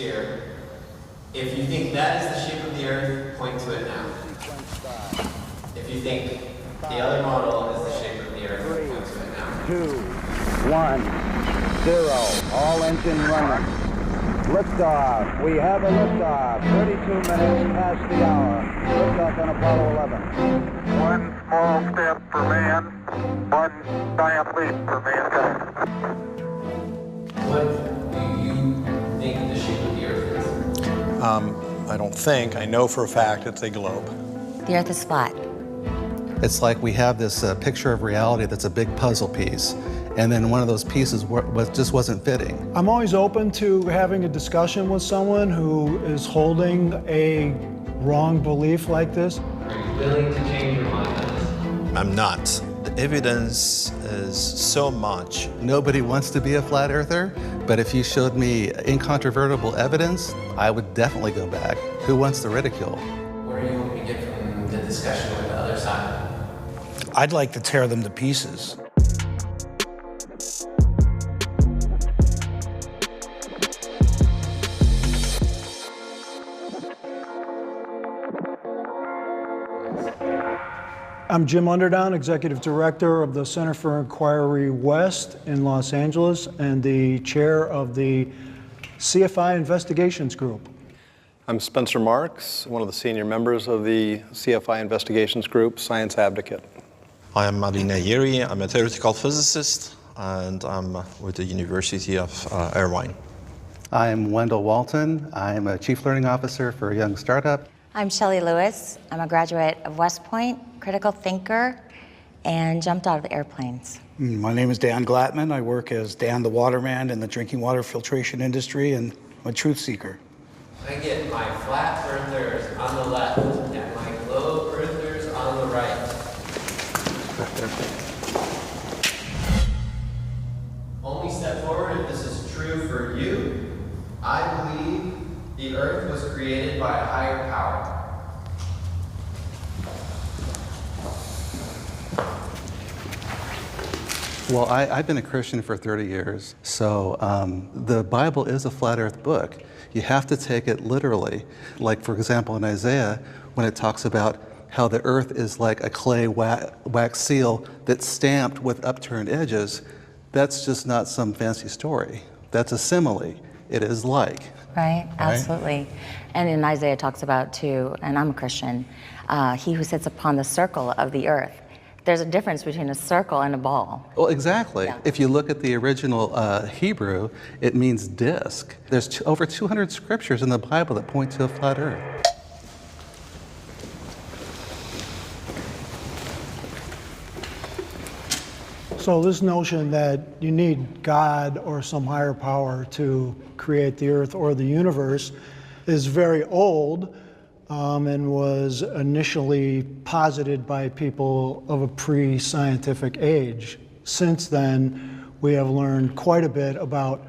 sphere. If you think that is the shape of the Earth, point to it now. If you think the other model is the shape of the Earth, point to it now. 2, 1, 0. All engine running. Liftoff. We have a liftoff. 32 minutes past the hour. Liftoff on Apollo 11. One small step for man, one giant leap for mankind. What do you think the shape of the Earth is? I don't think. I know for a fact it's a globe. The Earth is flat. It's like we have this picture of reality that's a big puzzle piece, and then one of those pieces just wasn't fitting. I'm always open to having a discussion with someone who is holding a wrong belief like this. Are you willing to change your mind on this? I'm not. The evidence is so much. Nobody wants to be a flat earther, but if you showed me incontrovertible evidence, I would definitely go back. Who wants the ridicule? What are you hoping to get from the discussion with the other side? I'd like to tear them to pieces. I'm Jim Underdown, Executive Director of the Center for Inquiry West in Los Angeles and the chair of the CFI Investigations Group. I'm Spencer Marks, one of the senior members of the CFI Investigations Group, Science Advocate. I am Ali Nayeri. I'm a theoretical physicist, and I'm with the University of Irvine. I'm Wendell Walton. I'm a Chief Learning Officer for a young startup. I'm Shelley Lewis. I'm a graduate of West Point, critical thinker, and jumped out of the airplanes. My name is Dan Glattman. I work as Dan the Waterman in the drinking water filtration industry, and I'm a truth seeker. I get my flat earthers on the left and my globe earthers on the right. Only step forward if this is true for you. I believe the Earth was created by a higher power. Well, I've been a Christian for 30 years, so the Bible is a flat earth book. You have to take it literally. Like, for example, in Isaiah, when it talks about how the earth is like a clay wax seal that's stamped with upturned edges, that's just not some fancy story. That's a simile. It is like. Right, absolutely. And in Isaiah it talks about too, and I'm a Christian, he who sits upon the circle of the earth. There's a difference between a circle and a ball. Well, exactly. Yeah. If you look at the original Hebrew, it means disc. There's over 200 scriptures in the Bible that point to a flat earth. So this notion that you need God or some higher power to create the earth or the universe is very old and was initially posited by people of a pre-scientific age. Since then, we have learned quite a bit about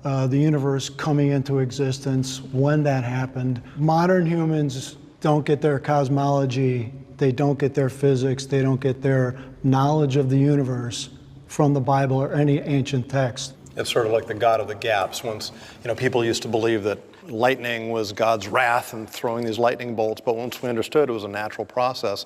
the universe coming into existence, when that happened. Modern humans don't get their cosmology, they don't get their physics, they don't get their knowledge of the universe from the Bible or any ancient text. It's sort of like the God of the gaps. Once, people used to believe that lightning was God's wrath and throwing these lightning bolts, but once we understood it was a natural process,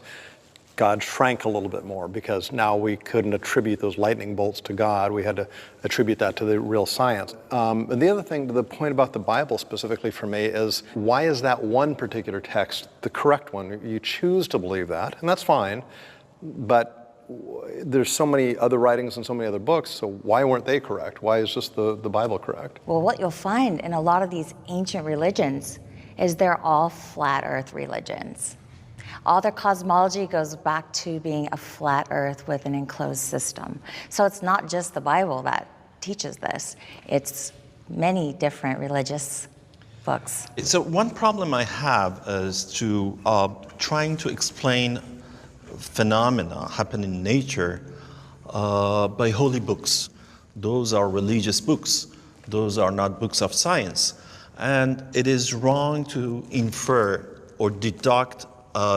God shrank a little bit more because now we couldn't attribute those lightning bolts to God. We had to attribute that to the real science. And the other thing, the point about the Bible specifically for me is, why is that one particular text the correct one? You choose to believe that, and that's fine, but there's so many other writings and so many other books, so why weren't they correct? Why is just the Bible correct? Well, what you'll find in a lot of these ancient religions is they're all flat earth religions. All their cosmology goes back to being a flat earth with an enclosed system. So it's not just the Bible that teaches this, it's many different religious books. So one problem I have is to trying to explain phenomena happen in nature by holy books. Those are religious books. Those are not books of science. And it is wrong to infer or deduct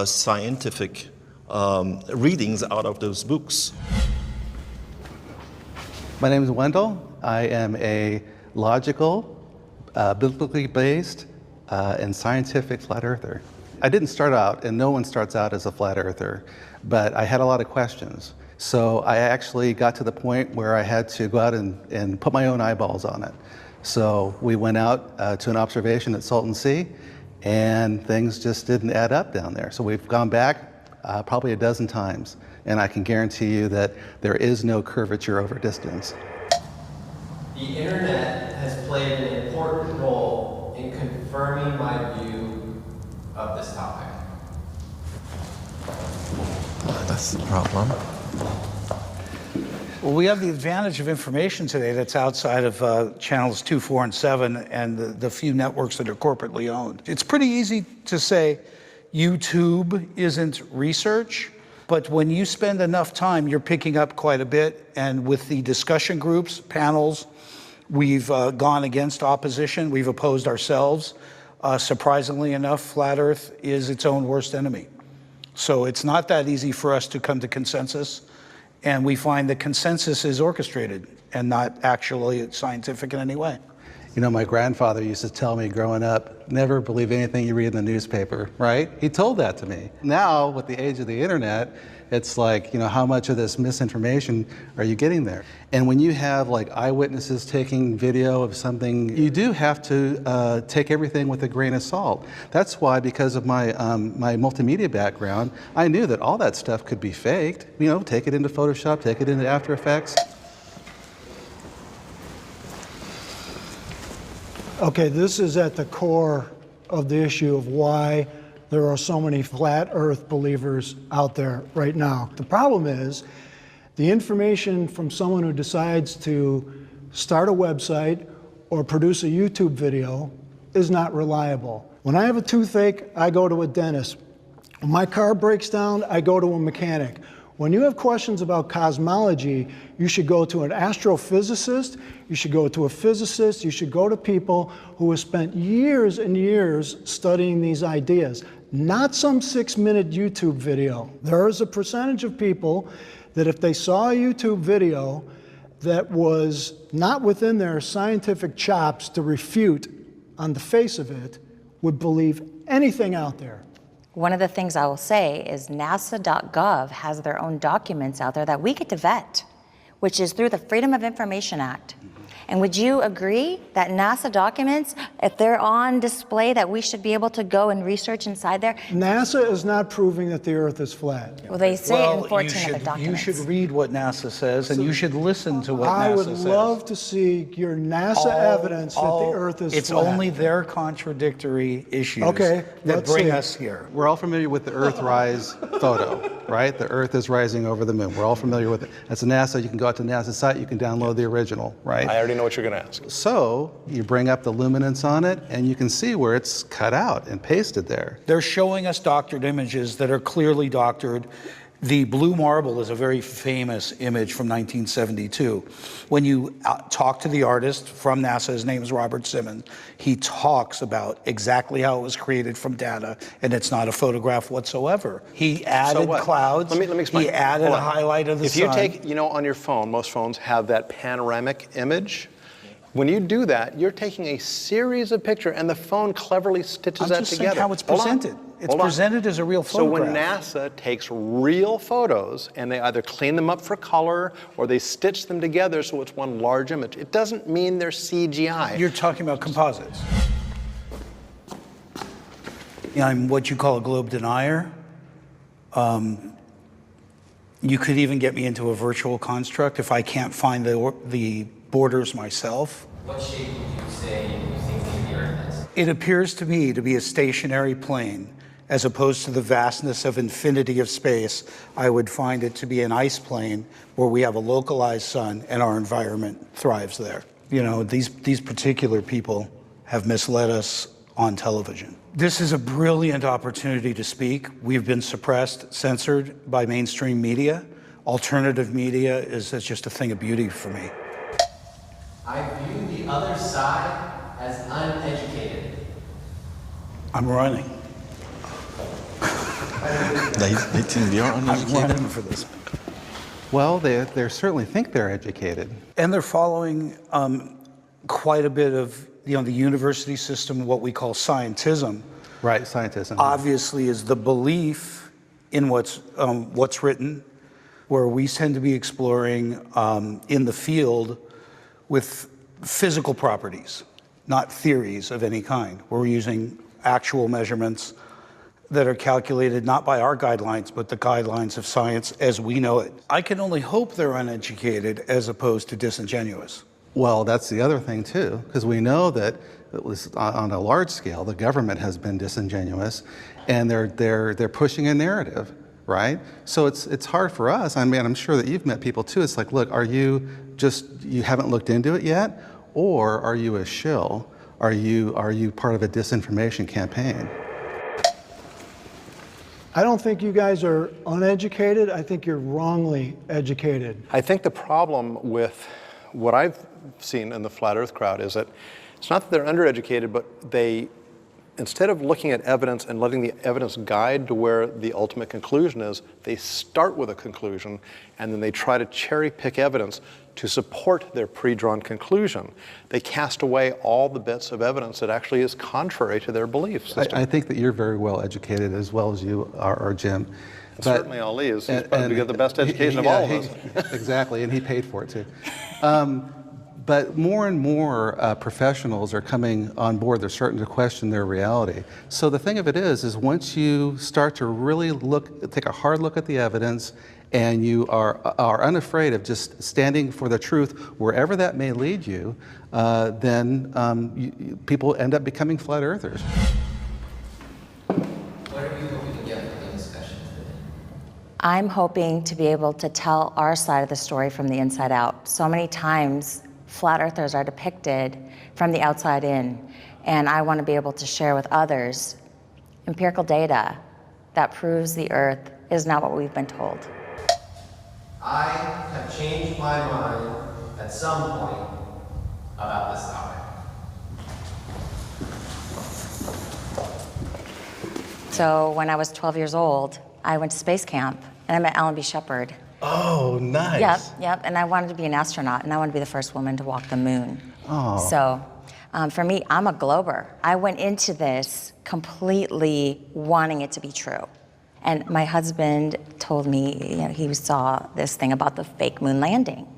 scientific readings out of those books. My name is Wendell. I am a logical biblically based, and scientific flat earther. I didn't start out, and no one starts out as a flat earther, but I had a lot of questions. So I actually got to the point where I had to go out and put my own eyeballs on it. So we went out to an observation at Salton Sea, and things just didn't add up down there. So we've gone back probably a dozen times, and I can guarantee you that there is no curvature over distance. The internet has played an important role in confirming my view of this topic. That's the problem. Well, we have the advantage of information today that's outside of channels 2, 4, and 7 and the few networks that are corporately owned. It's pretty easy to say YouTube isn't research, but when you spend enough time, you're picking up quite a bit. And with the discussion groups, panels, we've gone against opposition. We've opposed ourselves. Surprisingly enough, Flat Earth is its own worst enemy. So it's not that easy for us to come to consensus. And we find that consensus is orchestrated and not actually scientific in any way. You know, my grandfather used to tell me growing up, never believe anything you read in the newspaper, right? He told that to me. Now, with the age of the internet, it's like, you know, how much of this misinformation are you getting there? And when you have like eyewitnesses taking video of something, you do have to take everything with a grain of salt. That's why, because of my my multimedia background, I knew that all that stuff could be faked. You know, take it into Photoshop, take it into After Effects. Okay, this is at the core of the issue of why there are so many flat earth believers out there right now. The problem is the information from someone who decides to start a website or produce a YouTube video is not reliable. When I have a toothache, I go to a dentist. When my car breaks down, I go to a mechanic. When you have questions about cosmology, you should go to an astrophysicist, you should go to a physicist, you should go to people who have spent years and years studying these ideas, not some 6-minute YouTube video. There is a percentage of people that if they saw a YouTube video that was not within their scientific chops to refute on the face of it, would believe anything out there. One of the things I will say is NASA.gov has their own documents out there that we get to vet, which is through the Freedom of Information Act. And would you agree that NASA documents, if they're on display, that we should be able to go and research inside there? NASA is not proving that the Earth is flat. Well, they say it in 14 of the You documents. should read what NASA says, and you should listen to what NASA says. I would love to see your NASA evidence that the Earth is It's flat. only their contradictory issues Okay, that let's bring see. us here. We're all familiar with the Earthrise photo, right? The Earth is rising over the moon. We're all familiar with it. That's a NASA. You can go out to NASA's site. You can download the original, right? I already know what you're going to ask. So you bring up the luminance on it, and you can see where it's cut out and pasted there. They're showing us doctored images that are clearly doctored. The blue marble is a very famous image from 1972. When you talk to the artist from NASA, his name is Robert Simmons, he talks about exactly how it was created from data, and it's not a photograph whatsoever. He added what? clouds. Let me explain. He added Hold a on. highlight of the If sun. you take, you know, on your phone, most phones have that panoramic image. When you do that, you're taking a series of pictures, and the phone cleverly stitches I'm that just together. saying how it's Hold on. presented. It's Hold on. presented as a real So when photograph. NASA takes real photos and they either clean them up for color or they stitch them together so it's one large image, it doesn't mean they're CGI. You're talking about composites. I'm what you call a globe denier. You could even get me into a virtual construct if I can't find the borders myself. What shape would you say you think the Earth is? It appears to me to be a stationary plane, as opposed to the vastness of infinity of space. I would find it to be an ice plane where we have a localized sun and our environment thrives there. You know, these particular people have misled us on television. This is a brilliant opportunity to speak. We've been suppressed, censored by mainstream media. Alternative media is just a thing of beauty for me. I view the other side as uneducated. I'm running. They think you're I'm uneducated. running for this. Well, they certainly think they're educated. And they're following quite a bit of the university system, what we call scientism, Right, scientism. obviously is the belief in what's written, where we tend to be exploring in the field with physical properties, not theories of any kind. We're using actual measurements that are calculated not by our guidelines, but the guidelines of science as we know it. I can only hope they're uneducated as opposed to disingenuous. Well, that's the other thing too, because we know that at least on a large scale, the government has been disingenuous, and they're pushing a narrative, right? So it's hard for us. I mean, I'm sure that you've met people too. It's like, look, are you haven't looked into it yet, or are you a shill? Are you part of a disinformation campaign? I don't think you guys are uneducated. I think you're wrongly educated. I think the problem with what I've seen in the flat earth crowd is that it's not that they're undereducated, but they, instead of looking at evidence and letting the evidence guide to where the ultimate conclusion is, they start with a conclusion and then they try to cherry pick evidence to support their pre-drawn conclusion. They cast away all the bits of evidence that actually is contrary to their belief system. I think that you're very well educated, as well as you are, Jim. But, certainly Ali is. He's probably got the best education of all of us. Exactly, and he paid for it too. But more and more professionals are coming on board. They're starting to question their reality. So the thing of it is once you start to really take a hard look at the evidence, and you are unafraid of just standing for the truth wherever that may lead you, then people end up becoming flat earthers. What are you hoping to get from the discussion today? I'm hoping to be able to tell our side of the story from the inside out. So many times, flat earthers are depicted from the outside in, and I want to be able to share with others empirical data that proves the earth is not what we've been told. I have changed my mind at some point about this topic. So when I was 12 years old, I went to space camp, and I met Alan B. Shepard. Oh, nice. Yep, and I wanted to be an astronaut, and I wanted to be the first woman to walk the moon. Oh. So for me, I'm a glober. I went into this completely wanting it to be true. And my husband told me, he saw this thing about the fake moon landing.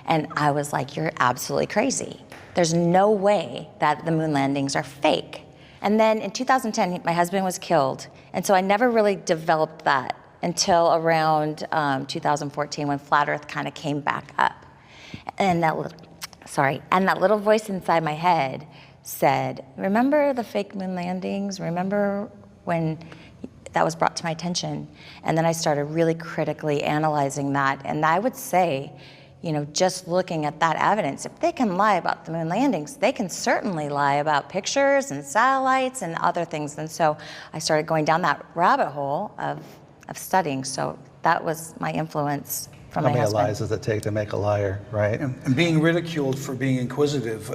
And I was like, you're absolutely crazy. There's no way that the moon landings are fake. And then in 2010, my husband was killed. And so I never really developed that until around 2014 when Flat Earth kind of came back up. And that little voice inside my head said, remember the fake moon landings? Remember when that was brought to my attention? And then I started really critically analyzing that. And I would say, just looking at that evidence, if they can lie about the moon landings, they can certainly lie about pictures and satellites and other things. And so I started going down that rabbit hole of studying. So that was my influence from my husband. How many lies does it take to make a liar, right? And being ridiculed for being inquisitive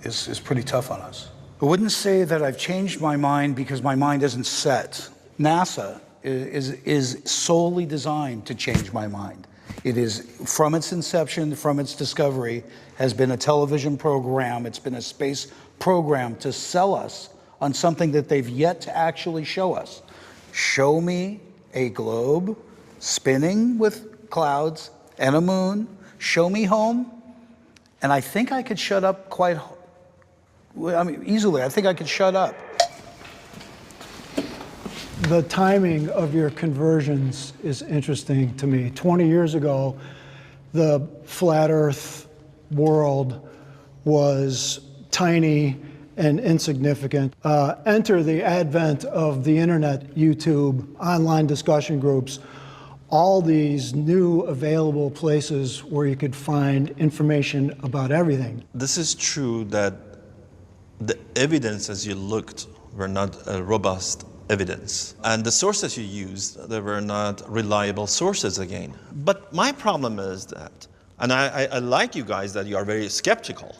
is pretty tough on us. I wouldn't say that I've changed my mind because my mind isn't set. NASA is solely designed to change my mind. It is, from its inception, from its discovery, has been a television program, it's been a space program to sell us on something that they've yet to actually show us. Show me a globe spinning with clouds and a moon, show me home, and I think I could shut up easily. I think I could shut up. The timing of your conversions is interesting to me. 20 years ago, the flat earth world was tiny and insignificant. Enter the advent of the internet, YouTube, online discussion groups, all these new available places where you could find information about everything. This is true that the evidence as you looked were not robust evidence. And the sources you used, they were not reliable sources again. But my problem is that, and I like you guys that you are very skeptical,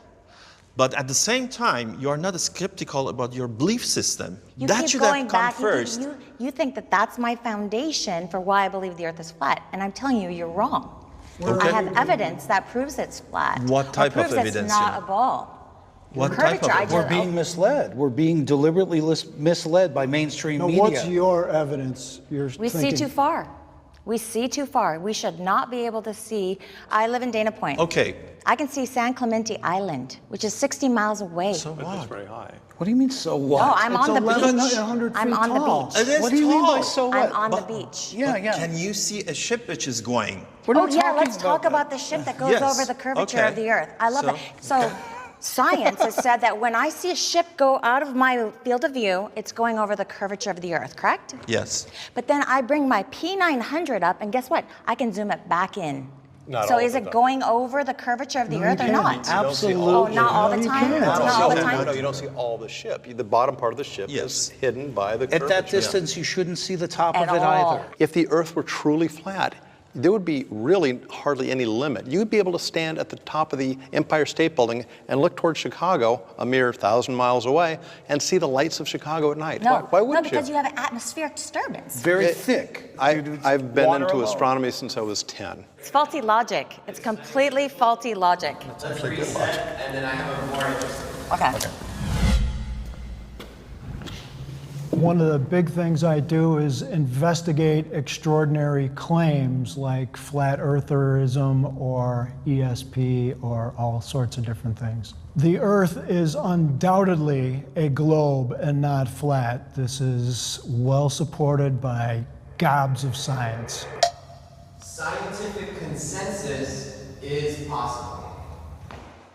but at the same time, you are not skeptical about your belief system. That should have come first. You think that that's my foundation for why I believe the earth is flat, and I'm telling you, you're wrong. Okay. I have evidence that proves it's flat. What type of proves evidence? It's not a ball. What type Curvature, I of just- We're being misled. We're being deliberately misled by mainstream Now, media. what's your evidence? You're We see thinking? too far. We see too far. We should not be able to see. I live in Dana Point. Okay, I can see San Clemente Island, which is 60 miles away. so It's what? very high. What do you mean, so what? No, I'm It's on the 1,100 beach. I'm feet on the tall. beach. It is What do you mean by tall. so what? I'm on the But- beach. Yeah, yeah. Can you see a ship which is going? We're Oh not yeah, talking let's talk that. about the ship that goes Yes, over the curvature okay. of the Earth. I love So- that. So science has said that when I see a ship go out of my field of view, it's going over the curvature of the Earth, correct? Yes. But then I bring my P900 up, and guess what? I can zoom it back in. Not So all is of it it, though. going over the curvature of the No, Earth you or can't. not? You don't see all Absolutely. Oh, the not all the No, you time? can't. Not all the No, time? you don't see all the ship. The bottom part of the ship Yes. is hidden by the curvature. At that distance, you shouldn't see the top At of it all. either. If the Earth were truly flat, there would be really hardly any limit. You would be able to stand at the top of the Empire State Building and look towards Chicago, a mere 1,000 miles away, and see the lights of Chicago at night. No, Why wouldn't no, because you have an atmospheric disturbance. Very thick. I've been Water into alone. astronomy since I was 10. It's faulty logic. It's completely faulty logic. Let's reset, and then I have a more interesting. Okay. One of the big things I do is investigate extraordinary claims like flat eartherism or ESP or all sorts of different things. The Earth is undoubtedly a globe and not flat. This is well supported by gobs of science. Scientific consensus is possible.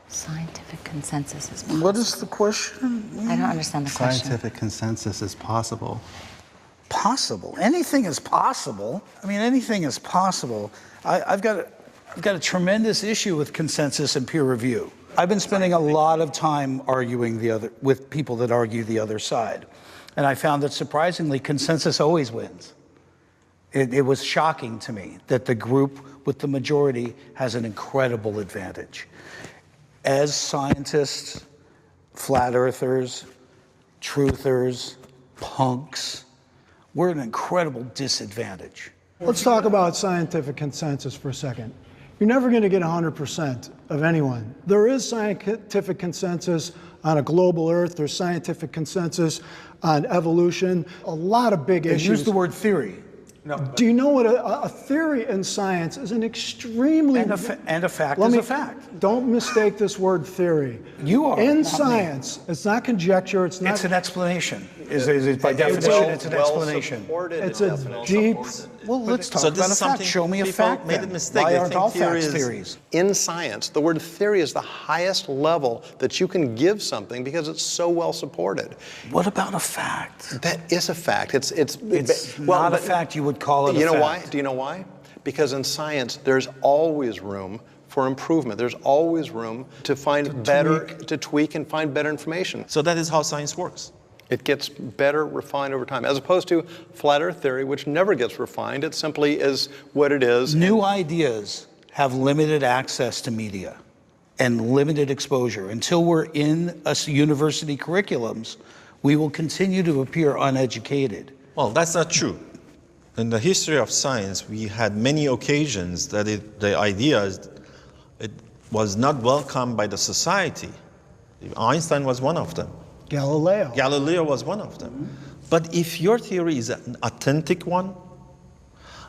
Scientific consensus is possible. What is the question? I don't understand the question. Scientific consensus is possible. Possible. Anything is possible. I mean, anything is possible. I've got a tremendous issue with consensus and peer review. I've been spending a lot of time arguing with people that argue the other side. And I found that surprisingly, consensus always wins. It was shocking to me that the group with the majority has an incredible advantage. As scientists, flat earthers, truthers, punks, we're at an incredible disadvantage. Let's talk about scientific consensus for a second. You're never going to get 100% of anyone. There is scientific consensus on a global Earth. There's scientific consensus on evolution. A lot of big They issues. use the word theory. Do you know what a theory in science is? An extremely And a fact Let is me- a fact. Don't mistake this word theory. You are, in not me. science. It's not conjecture. It's not. It's an explanation. Is it by definition, it's an explanation. It's a deep. Well, let's talk So this about a is fact. something Show me a people fact. made a then. mistake. Why They aren't think all theory facts is- theories? In science, the word theory is the highest level that you can give something because it's so well supported. What about a fact? That is a fact. It's Not a fact. You would call it a You know fact. why? Do you know why? Because in science, there's always room for improvement. There's always room to find to tweak and find better information. So that is how science works. It gets better refined over time, as opposed to flat earth theory, which never gets refined. It simply is what it is. New ideas have limited access to media and limited exposure. Until we're in university curriculums, we will continue to appear uneducated. Well, that's not true. In the history of science, we had many occasions that the ideas it was not welcomed by the society. Einstein was one of them. Galileo. Galileo was one of them. But if your theory is an authentic one,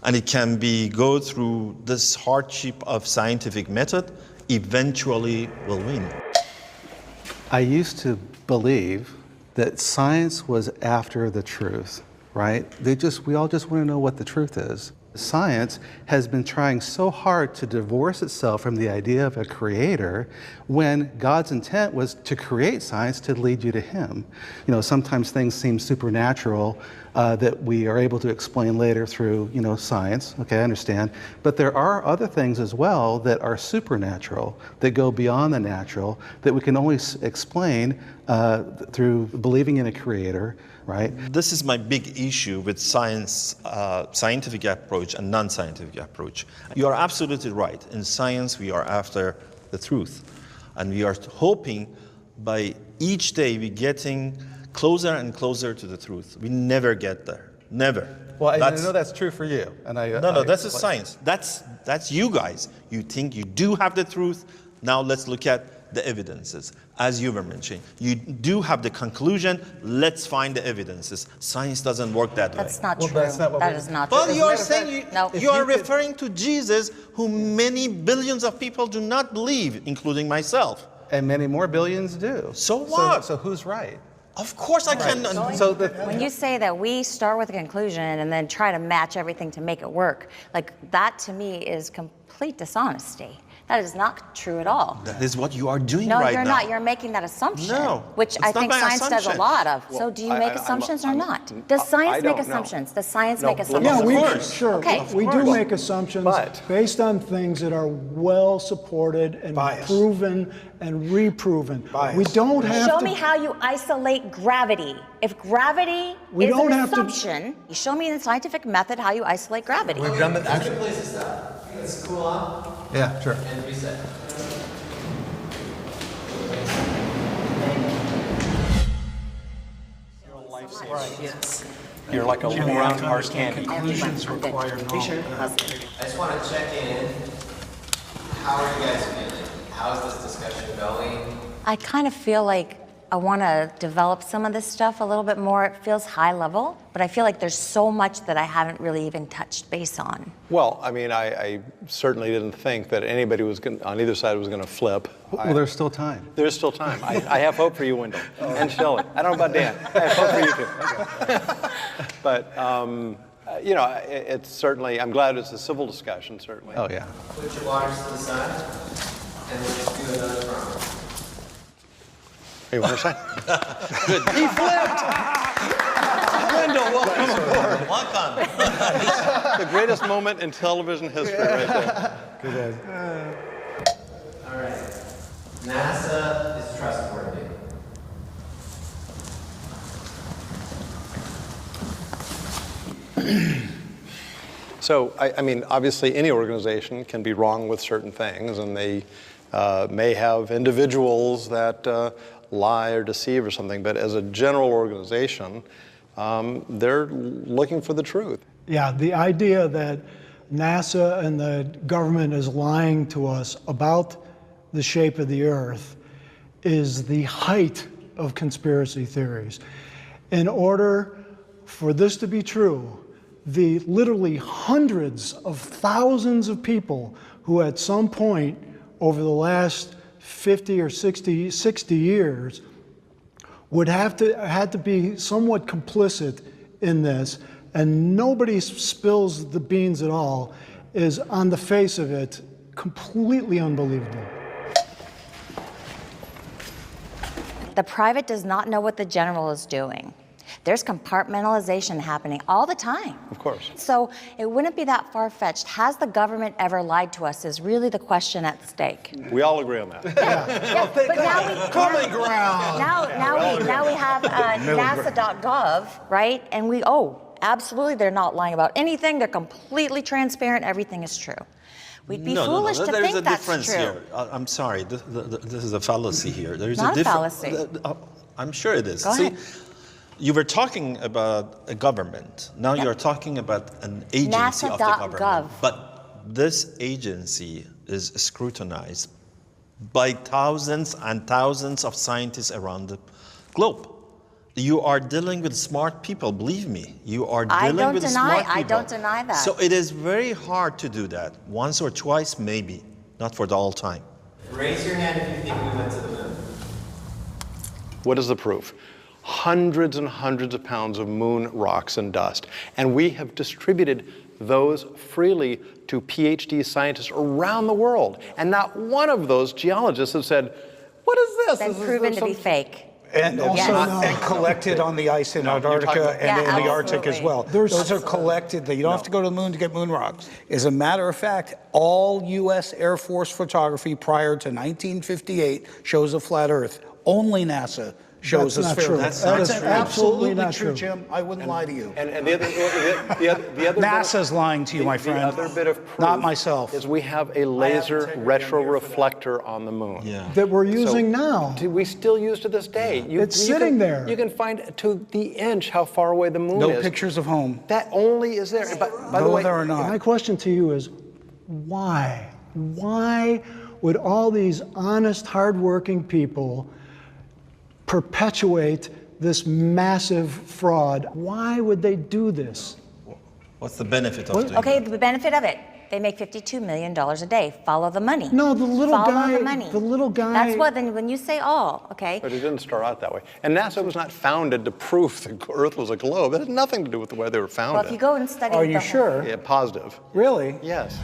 and it can go through this hardship of scientific method, eventually will win. I used to believe that science was after the truth, right? We all just want to know what the truth is. Science has been trying so hard to divorce itself from the idea of a creator when God's intent was to create science to lead you to Him. You know, sometimes things seem supernatural that we are able to explain later through, science. Okay, I understand. But there are other things as well that are supernatural, that go beyond the natural, that we can only explain through believing in a creator, right? This is my big issue with science, scientific approach and non-scientific approach. You are absolutely right. In science, we are after the truth. And we are hoping by each day we're getting closer and closer to the truth. We never get there. Never. Well, I know that's true for you. And That's a science. That's you guys. You think you do have the truth. Now let's look at the evidences, as you were mentioning. You do have the conclusion, let's find the evidences. Science doesn't work that way. That's not Well, true. that's not what That we- is not true. Well, you are matter of saying fact, No. you are referring to Jesus, who many billions of people do not believe, including myself. And many more billions do. So what? So who's right? Of course I can. So When you say that we start with a conclusion and then try to match everything to make it work, like that to me is complete dishonesty. That is not true at all. That is what you are doing No, right you're now. not. You're making that assumption, No, which it's I not think my science does a assumption. lot of. So Well, do you make assumptions or not? Does I science make don't know. assumptions? Does science No, make believe assumptions? Yeah, we course. sure. Okay. We Of do course. make assumptions But- based on things that are well supported and Bias. proven and reproven. Bias. We don't have Show to. me how you isolate gravity. If gravity We is don't an have to- assumption, you show me in the scientific method how you isolate gravity. we've done that Good actually. place to stop. Let's cool off Yeah, sure. and reset. You're like a little round hard candy. Conclusions require knowledge. I just want to check in. How are you guys feeling? How is this discussion going? I kind of feel like I want to develop some of this stuff a little bit more. It feels high level, but I feel like there's so much that I haven't really even touched base on. Well, I mean, I certainly didn't think that anybody was on either side was going to flip. Well, there's still time. There's still time. I have hope for you, Wendell, and Shelley. I don't know about Dan. I have hope for you too. But you know, it's certainly. I'm glad it's a civil discussion. Certainly. Oh, yeah. Put your waters to the side, and we'll just do another round. Hey, what was that? He flipped! Wendell, welcome aboard. Welcome. The greatest moment in television history, right there. All right. NASA is trustworthy. So, I mean, obviously, any organization can be wrong with certain things, and they may have individuals that lie or deceive or something. But as a general organization, they're looking for the truth. Yeah, the idea that NASA and the government is lying to us about the shape of the Earth is the height of conspiracy theories. In order for this to be true, the literally hundreds of thousands of people who at some point over the last 50 or 60 years would had to be somewhat complicit in this, and nobody spills the beans at all, is on the face of it completely unbelievable. The private does not know what the general is doing. There's compartmentalization happening all the time. Of course. So it wouldn't be that far-fetched. Has the government ever lied to us is really the question at stake. We all agree on that. Yeah, but now we, Common ground. now we have NASA.gov, right? And absolutely, they're not lying about anything. They're completely transparent. Everything is true. We'd be foolish to There is think a that's difference true. here. I'm sorry. This is a fallacy here. There is Not a fallacy. I'm sure it is. Go ahead. You were talking about a government. Now you're talking about an agency of the government. NASA.gov. But this agency is scrutinized by thousands and thousands of scientists around the globe. You are dealing with smart people, believe me. You are dealing with smart people. I don't deny that. So it is very hard to do that. Once or twice, maybe. Not for the all time. Raise your hand if you think we went to the moon. What is the proof? Hundreds and hundreds of pounds of moon rocks and dust. And we have distributed those freely to PhD scientists around the world. And not one of those geologists have said, what is this? Been This is proven to some- be fake. And also Yes. and collected on the ice in you're Antarctica talking- and Yeah, in the Arctic as absolutely. well. Those are collected. You don't have to go to the moon to get moon rocks. As a matter of fact, all U.S. Air Force photography prior to 1958 shows a flat Earth. Only NASA shows That's a not sphere. true. That's That is absolutely not true, true. Jim. I wouldn't lie to you. And the other NASA's lying to you, my friend. The other bit of proof Not myself. is we have a laser retroreflector on the moon. Yeah. That we're using now. We still use to this day. It's sitting there. You can find to the inch how far away the moon No is. pictures of home. That only is there. By the No, way, there are not. My question to you is, why? Why would all these honest, hardworking people perpetuate this massive fraud? Why would they do this? What's the benefit of doing Okay, that? the benefit of it. They make $52 million a day. Follow the money. No, the little Follow guy. the money. The little guy. That's what. Then when you say all, okay. But it didn't start out that way. And NASA was not founded to prove the Earth was a globe. It had nothing to do with the way they were founded. Well, if you go and study. Are you the sure? Yeah, positive. Really? Yes.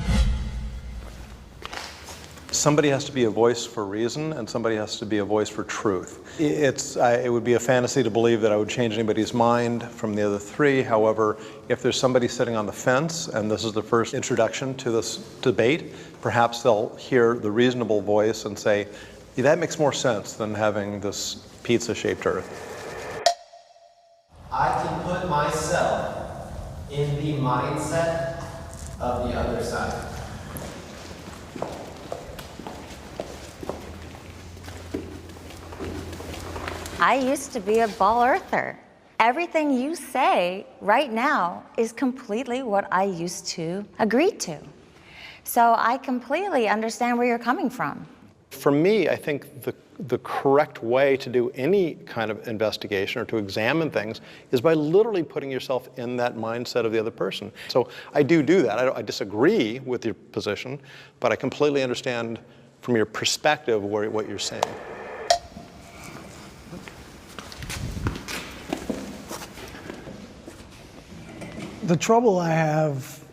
Somebody has to be a voice for reason, and somebody has to be a voice for truth. It would be a fantasy to believe that I would change anybody's mind from the other three. However, if there's somebody sitting on the fence, and this is the first introduction to this debate, perhaps they'll hear the reasonable voice and say, yeah, that makes more sense than having this pizza-shaped Earth. I can put myself in the mindset of the other side. I used to be a ball earther. Everything you say right now is completely what I used to agree to. So I completely understand where you're coming from. For me, I think the correct way to do any kind of investigation or to examine things is by literally putting yourself in that mindset of the other person. So I do that. I disagree with your position, but I completely understand from your perspective what you're saying. The trouble I have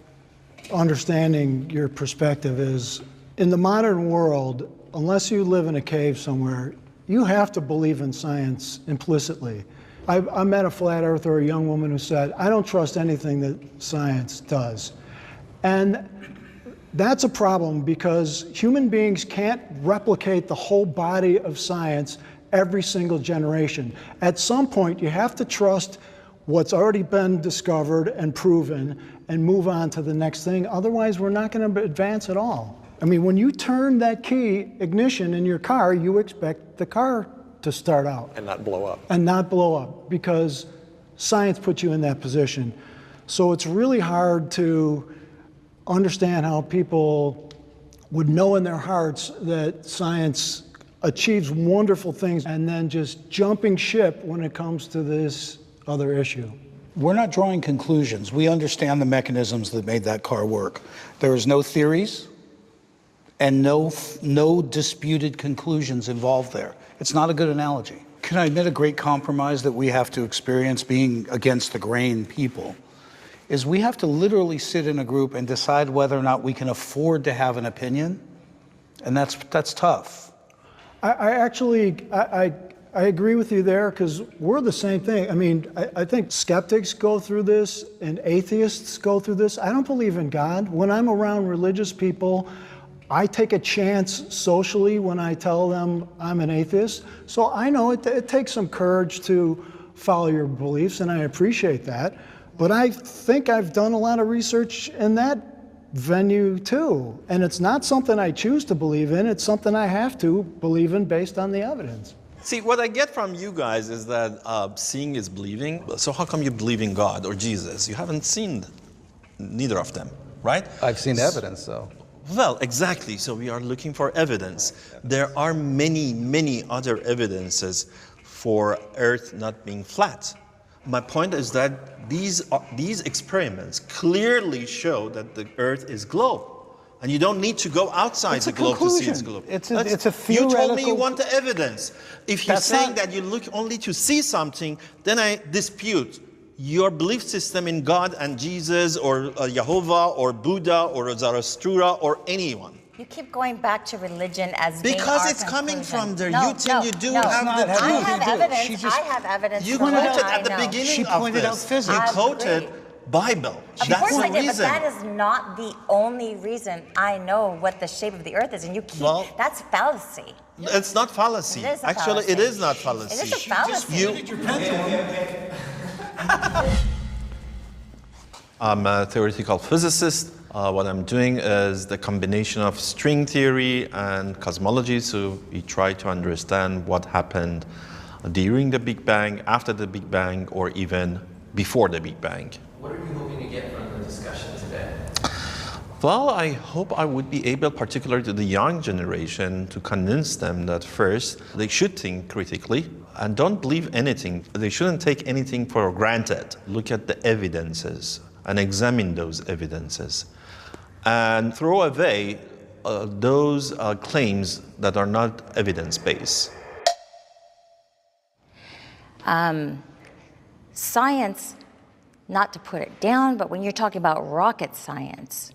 understanding your perspective is, in the modern world, unless you live in a cave somewhere, you have to believe in science implicitly. I met a flat earther, a young woman who said, I don't trust anything that science does. And that's a problem because human beings can't replicate the whole body of science every single generation. At some point, you have to trust what's already been discovered and proven and move on to the next thing. Otherwise, we're not going to advance at all. I mean, when you turn that key ignition in your car, you expect the car to start out. And not blow up. And not blow up, because science puts you in that position. So it's really hard to understand how people would know in their hearts that science achieves wonderful things and then just jumping ship when it comes to this other issue. We're not drawing conclusions. We understand the mechanisms that made that car work. There is no theories and no disputed conclusions involved there. It's not a good analogy. Can I admit a great compromise that we have to experience being against the grain people is we have to literally sit in a group and decide whether or not we can afford to have an opinion, and that's tough. I agree with you there, because we're the same thing. I mean, I think skeptics go through this and atheists go through this. I don't believe in God. When I'm around religious people, I take a chance socially when I tell them I'm an atheist. So I know it takes some courage to follow your beliefs, and I appreciate that. But I think I've done a lot of research in that venue too. And it's not something I choose to believe in, it's something I have to believe in based on the evidence. See, what I get from you guys is that seeing is believing. So how come you believe in God or Jesus? You haven't seen neither of them, right? I've seen evidence, though. Well, exactly. So we are looking for evidence. There are many, many other evidences for Earth not being flat. My point is that these experiments clearly show that the Earth is globe. And you don't need to go outside the globe to see it's globe. It's a theoretical... You told me you want the evidence. If you're saying that you look only to see something, then I dispute your belief system in God and Jesus or Jehovah or Buddha or Zarathustra or anyone. You keep going back to religion as being Because our it's coming conclusion. from there. No, You think you do no. have the I truth. have evidence. I have evidence. You for what quoted I at the know. beginning She of pointed out this. physics. You I quoted agree. Bible. Of That's course the I did, reason. but that is not the only reason I know what the shape of the Earth is, and you keep, that's fallacy. It's not fallacy. It is a Actually, fallacy. it is not fallacy. It is a fallacy. I'm a theoretical physicist. What I'm doing is the combination of string theory and cosmology, so we try to understand what happened during the Big Bang, after the Big Bang, or even before the Big Bang. What are you hoping to get from the discussion today? Well, I hope I would be able, particularly to the young generation, to convince them that first, they should think critically and don't believe anything. They shouldn't take anything for granted. Look at the evidences and examine those evidences and throw away those claims that are not evidence-based. Science, not to put it down, but when you're talking about rocket science,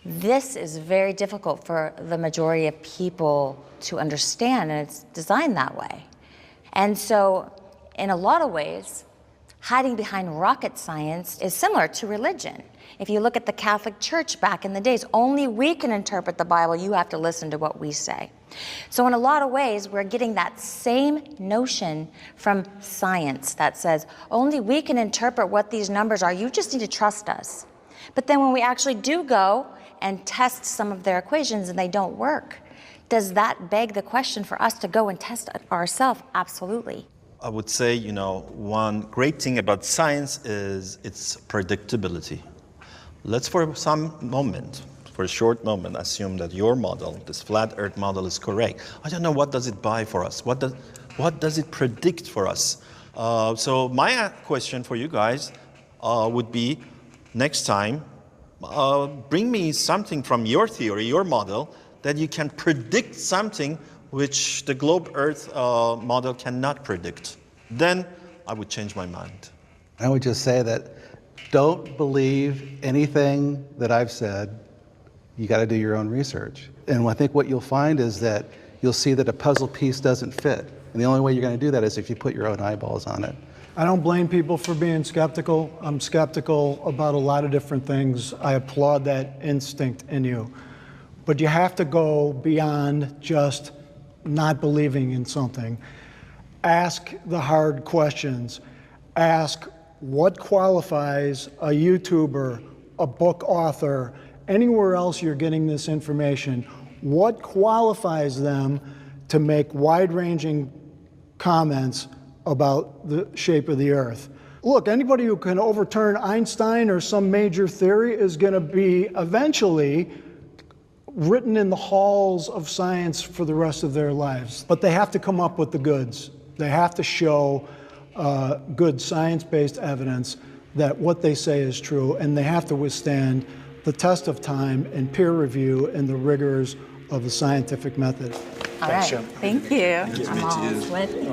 this is very difficult for the majority of people to understand, and it's designed that way. And so, in a lot of ways, hiding behind rocket science is similar to religion. If you look at the Catholic Church back in the days, only we can interpret the Bible, you have to listen to what we say. So in a lot of ways, we're getting that same notion from science that says, only we can interpret what these numbers are, you just need to trust us. But then when we actually do go and test some of their equations and they don't work, does that beg the question for us to go and test it ourselves? Absolutely. I would say, one great thing about science is its predictability. Let's for a short moment, assume that your model, this flat earth model, is correct. I don't know, what does it buy for us? What does it predict for us? So my question for you guys would be, next time, bring me something from your theory, your model, that you can predict something which the globe earth model cannot predict. Then I would change my mind. I would just say that don't believe anything that I've said. You got to do your own research. And I think what you'll find is that you'll see that a puzzle piece doesn't fit. And the only way you're going to do that is if you put your own eyeballs on it. I don't blame people for being skeptical. I'm skeptical about a lot of different things. I applaud that instinct in you. But you have to go beyond just not believing in something. Ask the hard questions. Ask what qualifies a YouTuber, a book author, anywhere else you're getting this information, what qualifies them to make wide-ranging comments about the shape of the earth? Look, anybody who can overturn Einstein or some major theory is going to be eventually written in the halls of science for the rest of their lives. But they have to come up with the goods. They have to show good science-based evidence that what they say is true, and they have to withstand the test of time and peer review and the rigors of the scientific method. All right, thank you. I'm all sweaty.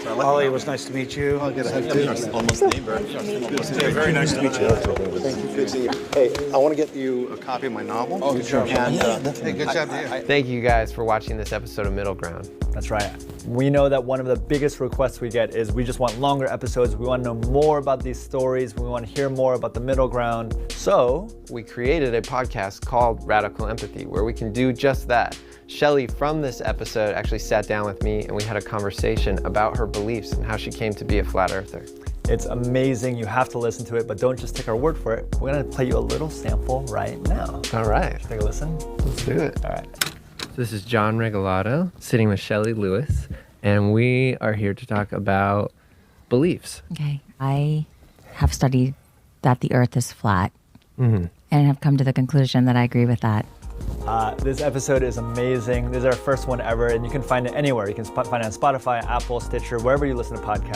Ollie, it was nice to meet you. I'll get a hug too. Almost neighbor. Very nice to meet you. Thank you. Good to see you. Hey, I want to get you a copy of my novel. Oh, good job. Hey, good job to you. Thank you guys for watching this episode of Middle Ground. That's right. We know that one of the biggest requests we get is we just want longer episodes. We want to know more about these stories. We want to hear more about the middle ground. So we created a podcast called Radical Empathy, where we can do just that. Shelly from this episode actually sat down with me and we had a conversation about her beliefs and how she came to be a flat earther. it's amazing. You have to listen to it, but don't just take our word for it. We're gonna play you a little sample right now. All right. Take a listen. Let's do it. All right. This is John Regalado sitting with Shelly Lewis, and we are here to talk about beliefs. Okay. I have studied that the earth is flat and have come to the conclusion that I agree with that. This episode is amazing. This is our first one ever, and you can find it anywhere. You can find it on Spotify, Apple, Stitcher, wherever you listen to podcasts.